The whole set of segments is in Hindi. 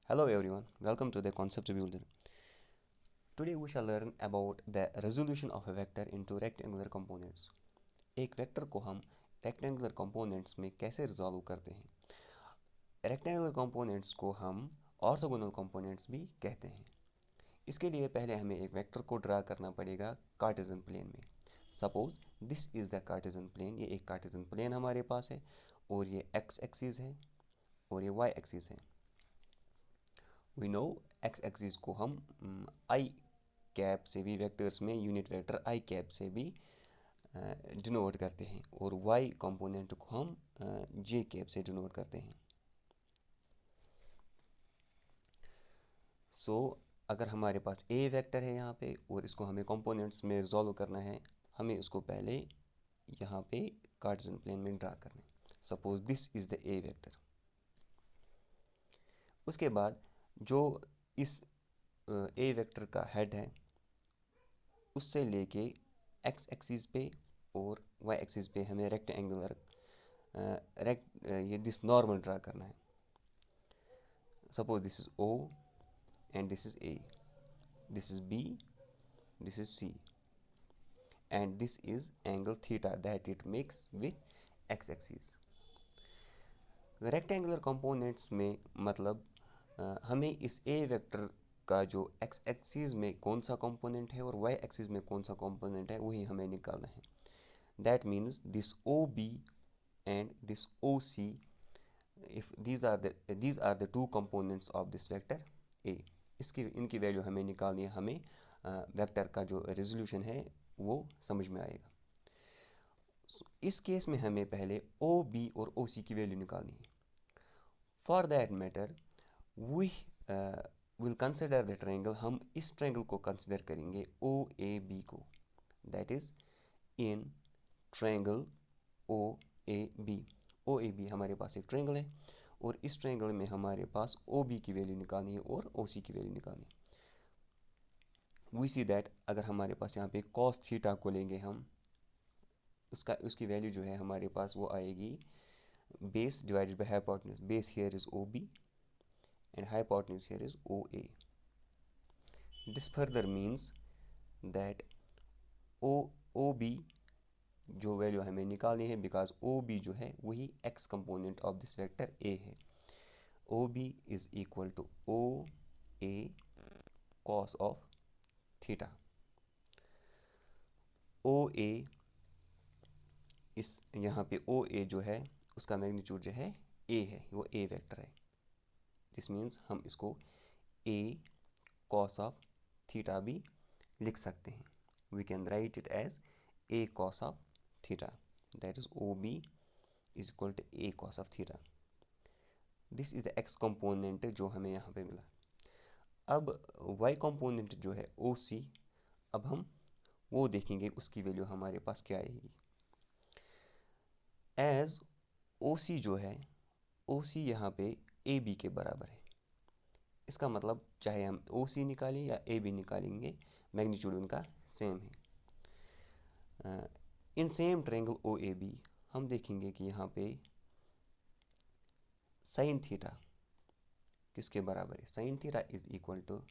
Hello everyone, welcome to the Concept Builder. Today we shall learn about the resolution of a vector into rectangular components. एक वेक्टर को हम रेक्टेंगुलर कंपोनेंट्स में कैसे रिजॉल्व करते हैं। रेक्टेंगुलर कंपोनेंट्स को हम ऑर्थोगोनल कंपोनेंट्स भी कहते हैं। इसके लिए पहले हमें एक वेक्टर को ड्रा करना पड़ेगा कार्टेशियन प्लेन में। Suppose this is the Cartesian plane. ये एक कार्टेशियन प्लेन हमारे पास है और ये एक्स एक्सिस है और ये वाई एक्सिस है। वी नो एक्स एक्सिस को हम आई कैप से भी वेक्टर्स में यूनिट वेक्टर आई कैप से भी डिनोट करते हैं और वाई कंपोनेंट को हम जे कैप से डिनोट करते हैं। सो अगर हमारे पास ए वेक्टर है यहाँ पे और इसको हमें कंपोनेंट्स में रिजॉल्व करना है, हमें इसको पहले यहाँ पे कार्टेशियन प्लेन में ड्रा करना है। Suppose this is the A vector. उसके बाद जो इस ए वेक्टर का हेड है उससे लेके एक्स एक्सिस पे और वाई एक्सिस पे हमें रेक्टेंगुलर ये दिस नॉर्मल ड्रा करना है। Suppose this is O and this is A, this is B, this is C and this is angle theta that it makes with X axis. Rectangular components में मतलब हमें इस ए वेक्टर का जो एक्स एक्सिस में कौन सा कंपोनेंट है और वाई एक्सिस में कौन सा कंपोनेंट है वही हमें निकालना है। That means this O B and this OC, if these are the two components of this vector A, इसकी इनकी वैल्यू हमें निकालनी है। हमें वेक्टर का जो रेजोल्यूशन है वो समझ में आएगा। इस केस में हमें पहले OB और OC की वैल्यू निकालनी है। For that matter we will consider the triangle. हम इस ट्रायंगल को कंसिडर करेंगे OAB को। That is in triangle OAB। OAB हमारे पास एक ट्रायंगल है और इस ट्रायंगल में हमारे पास OB की वैल्यू निकालनी है और OC की वैल्यू निकालनी है। वी सी दैट अगर हमारे पास यहाँ पे cos थीटा को लेंगे हम, उसकी वैल्यू जो है हमारे पास वो आएगी base divided by hypotenuse. Base here is OB and hypotenuse here is OA। This further means that OB जो वैल्यू हमें निकालनी है बिकॉज OB जो है वही X component of this vector A है। OB is equal to OA cos of theta. OA इस यहाँ पे OA जो है उसका मैग्नीट्यूड जो है A है, वो A वेक्टर है। दिस मीन्स हम इसको A cos ऑफ थीटा भी लिख सकते हैं। We can write it as A cos of theta. That is OB is equal to A cos of theta. This is the X component जो हमें यहाँ पे मिला। अब y कंपोनेंट जो है OC, अब हम वो देखेंगे उसकी वैल्यू हमारे पास क्या आएगी। एज OC जो है OC यहाँ पे AB के बराबर है। इसका मतलब चाहे हम OC निकालें या AB निकालेंगे, मैग्नीट्यूड उनका सेम है। इन सेम ट्रायंगल OAB हम देखेंगे कि यहाँ पे साइन थीटा किसके बराबर है। Sine theta is equal to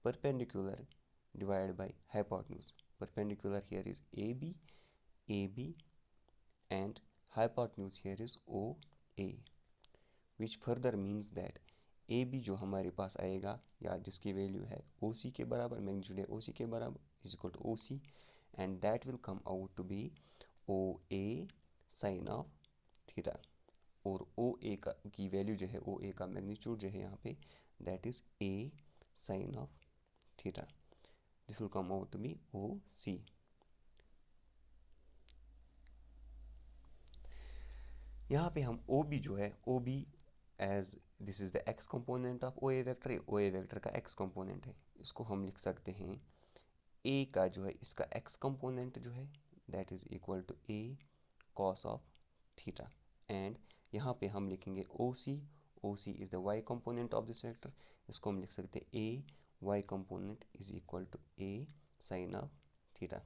perpendicular divided by hypotenuse. Perpendicular here is AB and hypotenuse here is OA, which further means that AB जो हमारे पास आएगा या जिसकी वैल्यू है OC के बराबर, मैग्नीट्यूड है OC के बराबर, is equal to OC and that will come out to be OA sin of theta. और OA की वैल्यू जो है OA का मैग्नीट्यूड जो है यहाँ पे that is A sin of theta. This will come out to be OC. यहाँ पे हम OB जो है OB as this is the x component of OA vector, OA vector का x component है, इसको हम लिख सकते हैं A का जो है इसका x component जो है that is equal to A cos of theta and यहाँ पे हम लिखेंगे OC is the y component of this vector, इसको हम लिख सकते हैं A y component is equal to A sin of theta.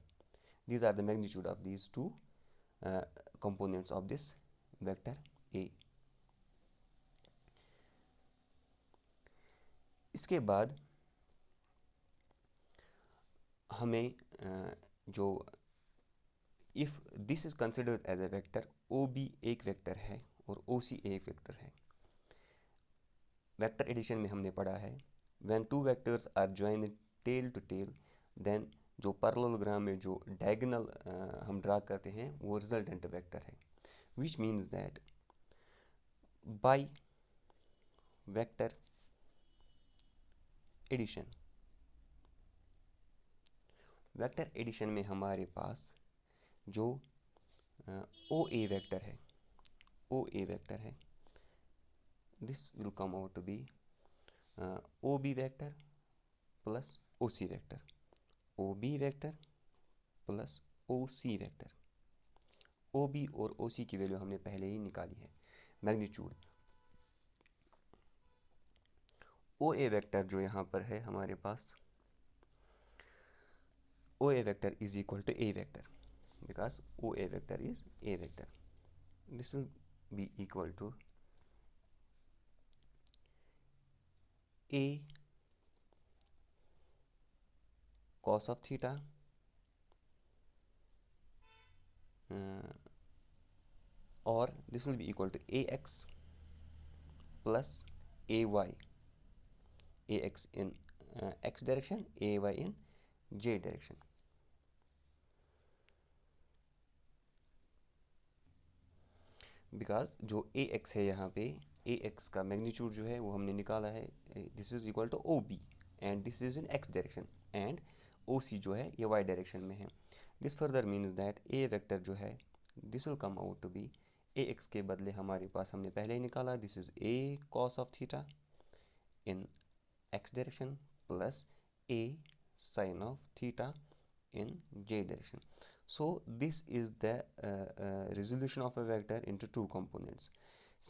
These are the magnitude of these two components of this vector A. इसके बाद हमें जो if this is considered as a vector, O B एक वेक्टर है और ओ सी एक वेक्टर है। वेक्टर एडिशन में हमने पढ़ा है when two vectors are joined tail to tail, then जो पैरेललोग्राम में जो डायगोनल हम ड्रा करते हैं वो रिजल्टेंट वेक्टर है, which means that by vector addition, vector addition में हमारे पास जो ओ ए वेक्टर है, ओ ए वेक्टर है, this will come out to be O B vector plus O C vector, O B vector plus O C vector. O B और ओ सी की वैल्यू हमने पहले ही निकाली है, मैग्नीट्यूड। ओ ए वेक्टर जो यहाँ पर है हमारे पास, O A vector is equal to A vector, because O A vector is A vector, this will be equal to A cos of theta or this will be equal to ax plus ay, ax in x direction, ay in j direction. Because जो ए एक्स है यहाँ पे, ए एक्स का मैग्नीट्यूड जो है वो हमने निकाला है, this is equal to O B and this is in X direction, and O C जो है ये वाई डायरेक्शन में है। This further means that A vector जो है this will come out to be, A X के बदले हमारे पास हमने पहले ही निकाला, this is A cos of theta in X direction plus A sine of theta in j direction. So this is the resolution of a vector into two components.